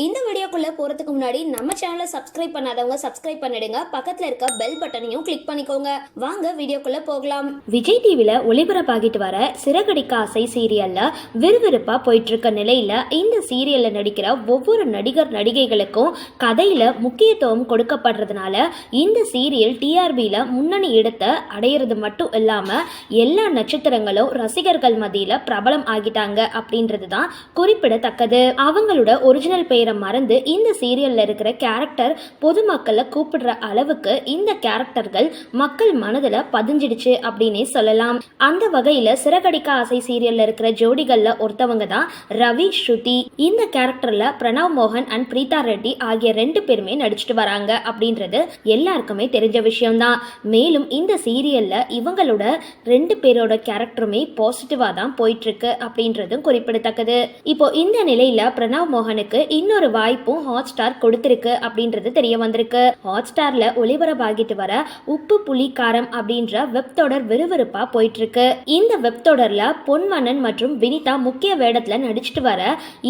இந்த வீடியோக்குள்ள போறதுக்கு முன்னாடி நம்ம சேனலை சப்ஸ்கிரைப் பண்ணாதவங்க சப்ஸ்கிரைப் பண்ணிடுங்க, பக்கத்துல இருக்க பெல் பட்டனையும் கிளிக் பண்ணிக்கோங்க. வாங்க வீடியோக்குள்ள போகலாம். விஜய் டிவில ஒளிபரப்பாகிட்டு வர சிறகடிக்க ஆசை சீரியல்ல விறுவிறுப்பா போயிட்டு இருக்க நிலையில இந்த சீரியல்ல நடிக்கிற ஒவ்வொரு நடிகர் நடிகைகளுக்கும் கதையில முக்கியத்துவம் கொடுக்கப்படுறதுனால இந்த சீரியல் டிஆர்பியில முன்னணி இடத்தை அடையிறது மட்டும் இல்லாம எல்லா நட்சத்திரங்களும் ரசிகர்கள் மத்தியில பிரபலம் ஆகிட்டாங்க அப்படின்றதுதான் குறிப்பிடத்தக்கது. அவங்களோட ஒரிஜினல் பெயர் மறந்து இந்த சீரியல்ல இருக்கிற கேரக்டர் பொதுமக்களை கூப்பிடுற அளவுக்கு இந்த கேரக்டர்கள் மக்கள் மனதுல பதிஞ்சிடுச்சு அப்படின்னே சொல்லலாம். அந்த வகையில சிறகடிக்க ஆசை சீரியல்ல இருக்கிற ஜோடிகள்ல ஒருத்தவங்க தான் ரவி ஸ்ருதி. இந்த கேரக்டர்ல பிரணவ் மோகன் அண்ட் பிரீதா ரெட்டி ஆகிய 2 பேருமே நடிச்சிட்டு வராங்க அப்படின்றது எல்லாருக்குமே தெரிஞ்ச விஷயம் தான். மேலும் இந்த சீரியல்ல இவங்களோட 2 பேரோட கேரக்டருமே பாசிட்டிவா தான் போயிட்டு இருக்கு அப்படின்றதும் குறிப்பிடத்தக்கது. இப்போ இந்த நிலையில பிரணவ் மோகனுக்கு இன்னொரு வாய்ப்பும் ஹாட் ஸ்டார் கொடுத்திருக்கு அப்படின்றது தெரிய வந்திருக்கு. ஹாட் ஸ்டார்ல ஒளிபரப்பாகிட்டு வர உப்பு புளி காரம் அப்படின்ற வெப் தொடர் விறுவிறுப்பா போயிட்டு இருக்கு. இந்த வெப் தொடர்ல பொன்வண்ணன் மற்றும் வினிதா முக்கிய வேடத்துல நடிச்சிட்டு வர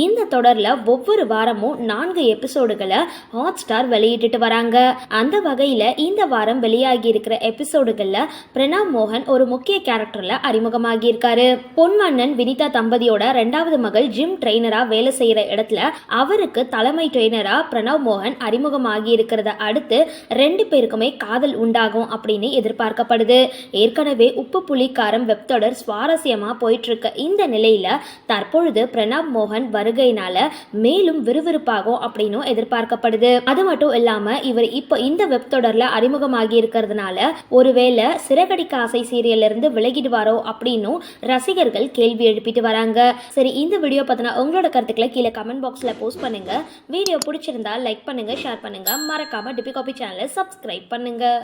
இந்த தொடர்ல ஒவ்வொரு வாரமும் 4 எபிசோடுகளை ஹாட் ஸ்டார் வெளியிட்டு வராங்க. அந்த வகையில இந்த வாரம் வெளியாகி இருக்கிற எபிசோடுகள்ல பிரணவ் மோகன் ஒரு முக்கிய கேரக்டர்ல அறிமுகமாகி இருக்காரு. பொன்வண்ணன் வினிதா தம்பதியோட 2வது மகள் ஜிம் ட்ரெயினரா வேலை செய்யற இடத்துல அவருக்கு தலைமை ட்ரெயினரா பிரணவ் மோகன் அறிமுகமாகி இருக்கிறத அடுத்து 2 பேருக்குமே காதல் உண்டாகும் அப்படின்னு எதிர்பார்க்கப்படுது. ஏற்கனவே உப்பு புளி காரம் வெப் தொடர் சுவாரஸ்யமா போயிட்டு இருக்க இந்த நிலையில தற்பொழுது பிரணவ் மோகன் வருகையினால மேலும் விறுவிறுப்பாகும் அப்படின்னு எதிர்பார்க்கப்படுது. அது மட்டும் இல்லாம இவர் இப்போ இந்த வெப் தொடர்ல அறிமுகமாகி இருக்கிறதுனால ஒருவேளை சிறகடிக்க ஆசை சீரியல்ல இருந்து விலகிடுவாரோ அப்படின்னு ரசிகர்கள் கேள்வி எழுப்பிட்டு வராங்க. சரி, இந்த வீடியோ பத்தின உங்களோட கருத்துக்களை கீழே கமெண்ட் பாக்ஸ்ல போஸ்ட் பண்ணுங்க. வீடியோ பிடிச்சிருந்தா லைக் பண்ணுங்க, ஷேர் பண்ணுங்க, மறக்காம டிபி காபி சேனலை சப்ஸ்கிரைப் பண்ணுங்க.